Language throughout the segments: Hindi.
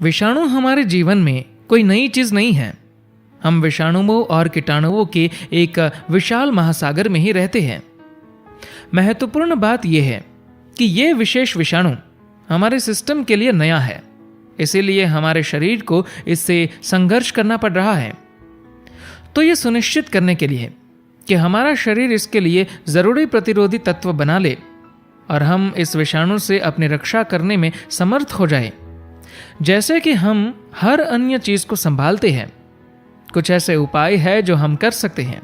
विषाणु हमारे जीवन में कोई नई चीज नहीं है। हम विषाणुओं और कीटाणुओं के एक विशाल महासागर में ही रहते हैं। महत्वपूर्ण बात यह है कि यह विशेष विषाणु हमारे सिस्टम के लिए नया है, इसीलिए हमारे शरीर को इससे संघर्ष करना पड़ रहा है। तो यह सुनिश्चित करने के लिए कि हमारा शरीर इसके लिए जरूरी प्रतिरोधी तत्व बना ले और हम इस विषाणु से अपनी रक्षा करने में समर्थ हो जाए, जैसे कि हम हर अन्य चीज को संभालते हैं, कुछ ऐसे उपाय है जो हम कर सकते हैं।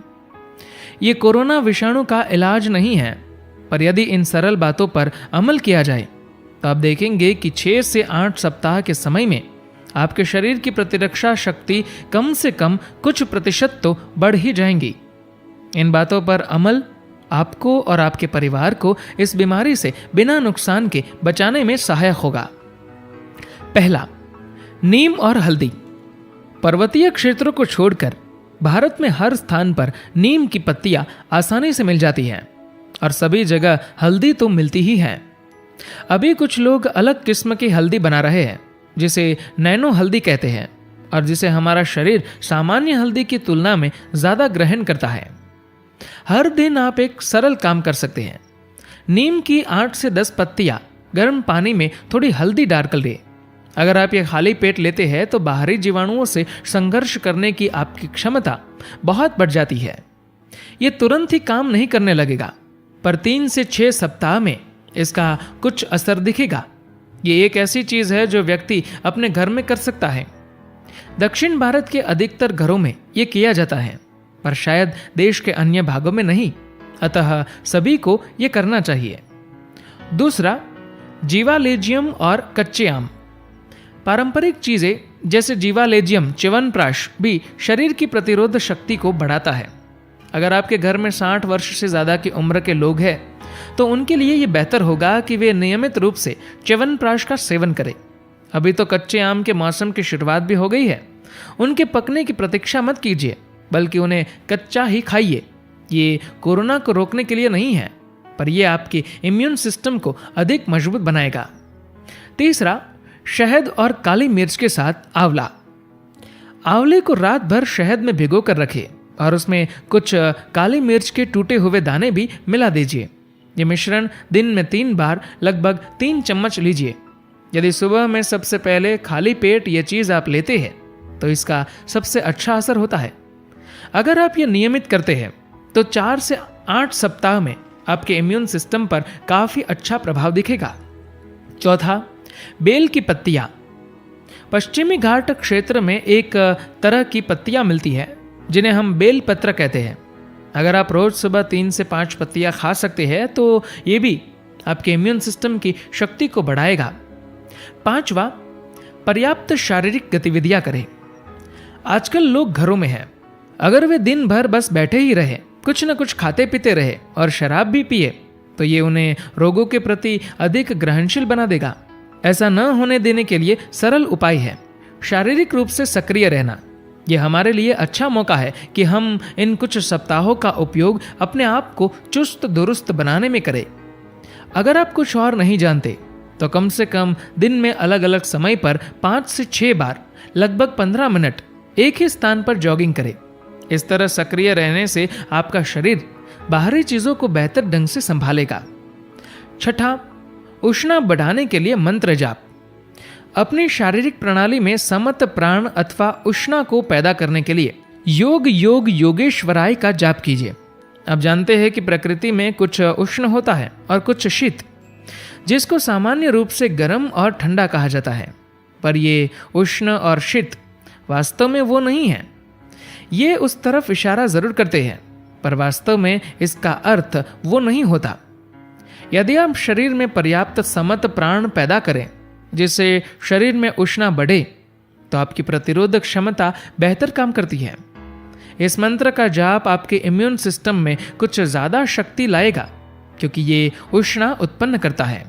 ये कोरोना विषाणु का इलाज नहीं है, पर यदि इन सरल बातों पर अमल किया जाए तो आप देखेंगे कि 6 से 8 सप्ताह के समय में आपके शरीर की प्रतिरक्षा शक्ति कम से कम कुछ प्रतिशत तो बढ़ ही जाएंगी। इन बातों पर अमल आपको और आपके परिवार को इस बीमारी से बिना नुकसान के बचाने में सहायक होगा। पहला, नीम और हल्दी। पर्वतीय क्षेत्रों को छोड़कर भारत में हर स्थान पर नीम की पत्तियां आसानी से मिल जाती हैं और सभी जगह हल्दी तो मिलती ही है। अभी कुछ लोग अलग किस्म की हल्दी बना रहे हैं जिसे नैनो हल्दी कहते हैं और जिसे हमारा शरीर सामान्य हल्दी की तुलना में ज्यादा ग्रहण करता है। हर दिन आप एक सरल काम कर सकते हैं। नीम की 8 से 10 पत्तियां गर्म पानी में थोड़ी हल्दी डालकर लें। अगर आप ये खाली पेट लेते हैं तो बाहरी जीवाणुओं से संघर्ष करने की आपकी क्षमता बहुत बढ़ जाती है। ये तुरंत ही काम नहीं करने लगेगा, पर 3 से 6 सप्ताह में इसका कुछ असर दिखेगा। ये एक ऐसी चीज है जो व्यक्ति अपने घर में कर सकता है। दक्षिण भारत के अधिकतर घरों में ये किया जाता है, पर शायद देश के अन्य भागों में नहीं, अतः सभी को ये करना चाहिए। दूसरा, जीवालेजियम और कच्चे आम। पारंपरिक चीजें जैसे जीवालेजियम च्यवनप्राश भी शरीर की प्रतिरोध शक्ति को बढ़ाता है। अगर आपके घर में 60 वर्ष से ज्यादा की उम्र के लोग हैं तो उनके लिए यह बेहतर होगा कि वे नियमित रूप से च्यवनप्राश का सेवन करें। अभी तो कच्चे आम के मौसम की शुरुआत भी हो गई है। उनके पकने की प्रतीक्षा मत कीजिए, बल्कि उन्हें कच्चा ही खाइए। ये कोरोना को रोकने के लिए नहीं है, पर यह आपके इम्यून सिस्टम को अधिक मजबूत बनाएगा। तीसरा, शहद और काली मिर्च के साथ आंवला। आंवले को रात भर शहद में भिगो कर रखें और उसमें कुछ काली मिर्च के टूटे हुए दाने भी मिला दीजिए। ये मिश्रण दिन में 3 बार लगभग 3 चम्मच लीजिए। यदि सुबह में सबसे पहले खाली पेट ये चीज आप लेते हैं तो इसका सबसे अच्छा असर होता है। अगर आप ये नियमित करते हैं तो 4 से 8 सप्ताह में आपके इम्यून सिस्टम पर काफी अच्छा प्रभाव दिखेगा। चौथा, बेल की पत्तियां। पश्चिमी घाट क्षेत्र में एक तरह की पत्तियां मिलती है जिन्हें हम बेल पत्र कहते हैं। अगर आप रोज सुबह 3 से 5 पत्तियां खा सकते हैं तो ये भी आपके इम्यून सिस्टम की शक्ति को बढ़ाएगा। पांचवा, पर्याप्त शारीरिक गतिविधियां करें। आजकल लोग घरों में हैं, अगर वे दिन भर बस बैठे ही रहे, कुछ न कुछ खाते पीते रहे और शराब भी पिए तो ये उन्हें रोगों के प्रति अधिक ग्रहणशील बना देगा। ऐसा न होने देने के लिए सरल उपाय है शारीरिक रूप से सक्रिय रहना। यह हमारे लिए अच्छा मौका है कि हम इन कुछ सप्ताहों का उपयोग अपने आप को चुस्त दुरुस्त बनाने में करें। अगर आप कुछ और नहीं जानते तो कम से कम दिन में अलग अलग समय पर 5 से 6 बार लगभग 15 मिनट एक ही स्थान पर जॉगिंग करें। इस तरह सक्रिय रहने से आपका शरीर बाहरी चीजों को बेहतर ढंग से संभालेगा। छठा, उष्णा बढ़ाने के लिए मंत्र जाप। अपनी शारीरिक प्रणाली में समत प्राण अथवा उष्णा को पैदा करने के लिए योग योगेश्वराय का जाप कीजिए। आप जानते हैं कि प्रकृति में कुछ उष्ण होता है और कुछ शीत, जिसको सामान्य रूप से गर्म और ठंडा कहा जाता है, पर ये उष्ण और शीत वास्तव में वो नहीं है। ये उस तरफ इशारा जरूर करते हैं, पर वास्तव में इसका अर्थ वो नहीं होता। यदि आप शरीर में पर्याप्त समत प्राण पैदा करें जिससे शरीर में उष्णा बढ़े तो आपकी प्रतिरोधक क्षमता बेहतर काम करती है। इस मंत्र का जाप आपके इम्यून सिस्टम में कुछ ज्यादा शक्ति लाएगा क्योंकि ये उष्णा उत्पन्न करता है।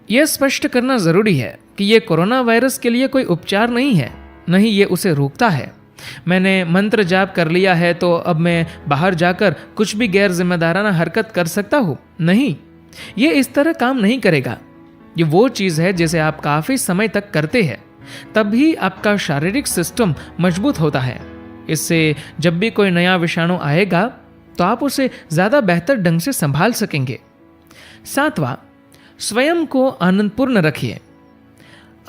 यह स्पष्ट करना जरूरी है कि यह कोरोना वायरस के लिए कोई उपचार नहीं है, नहीं ये उसे रोकता है। मैंने मंत्र जाप कर लिया है तो अब मैं बाहर जाकर कुछ भी गैर जिम्मेदाराना हरकत कर सकता हूँ, नहीं, ये इस तरह काम नहीं करेगा। ये वो चीज है जिसे आप काफी समय तक करते हैं तभी आपका शारीरिक सिस्टम मजबूत होता है। इससे जब भी कोई नया विषाणु आएगा तो आप उसे ज्यादा बेहतर ढंग से संभाल सकेंगे। 7वां, स्वयं को आनंदपूर्ण रखिए।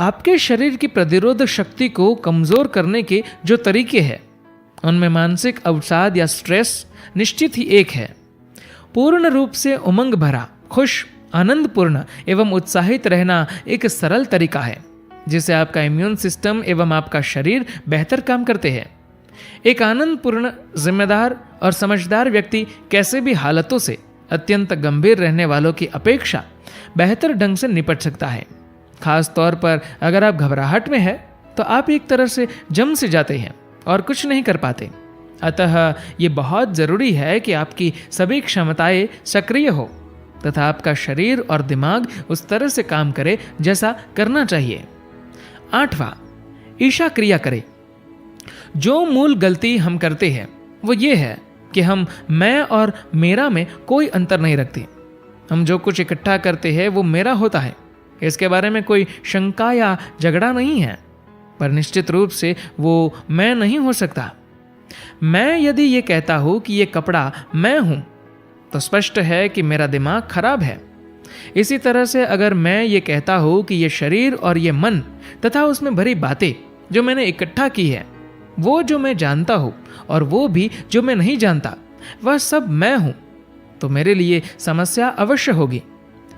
आपके शरीर की प्रतिरोधक शक्ति को कमजोर करने के जो तरीके हैं उनमें मानसिक अवसाद या स्ट्रेस निश्चित ही एक है। पूर्ण रूप से उमंग भरा, खुश, आनंदपूर्ण एवं उत्साहित रहना एक सरल तरीका है जिससे आपका इम्यून सिस्टम एवं आपका शरीर बेहतर काम करते हैं। एक आनंदपूर्ण, जिम्मेदार और समझदार व्यक्ति कैसे भी हालतों से अत्यंत गंभीर रहने वालों की अपेक्षा बेहतर ढंग से निपट सकता है। खास तौर पर अगर आप घबराहट में हैं तो आप एक तरह से जम से जाते हैं और कुछ नहीं कर पाते। अतः ये बहुत जरूरी है कि आपकी सभी क्षमताएं सक्रिय हो तथा आपका शरीर और दिमाग उस तरह से काम करे जैसा करना चाहिए। 8वां, ईर्ष्या क्रिया करें। जो मूल गलती हम करते हैं वो ये है कि हम मैं और मेरा में कोई अंतर नहीं रखते। हम जो कुछ इकट्ठा करते हैं वो मेरा होता है, इसके बारे में कोई शंका या झगड़ा नहीं है, पर निश्चित रूप से वो मैं नहीं हो सकता। मैं यदि ये कहता हूं कि ये कपड़ा मैं हूं तो स्पष्ट है कि मेरा दिमाग खराब है। इसी तरह से अगर मैं ये कहता हूं कि ये शरीर और ये मन तथा उसमें भरी बातें जो मैंने इकट्ठा की है, वो जो मैं जानता हूं और वो भी जो मैं नहीं जानता, वह सब मैं हूं, तो मेरे लिए समस्या अवश्य होगी।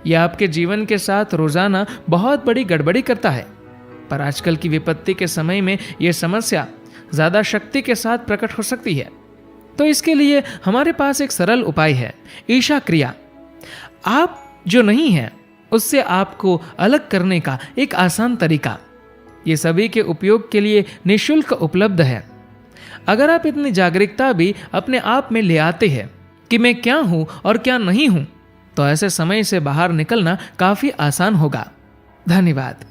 यह आपके जीवन के साथ रोजाना बहुत बड़ी गड़बड़ी करता है। पर आजकल की विपत्ति के समय में यह समस्या ज्यादा शक्ति के साथ प्रकट हो सकती है। तो इसके लिए हमारे पास एक सरल उपाय है, ईर्ष्या क्रिया। आप जो नहीं है उससे आपको अलग करने का एक आसान तरीका, ये सभी के उपयोग के लिए निःशुल्क उपलब्ध है। अगर आप इतनी जागरूकता भी अपने आप में ले आते हैं कि मैं क्या हूं और क्या नहीं हूं, तो ऐसे समय से बाहर निकलना काफी आसान होगा। धन्यवाद।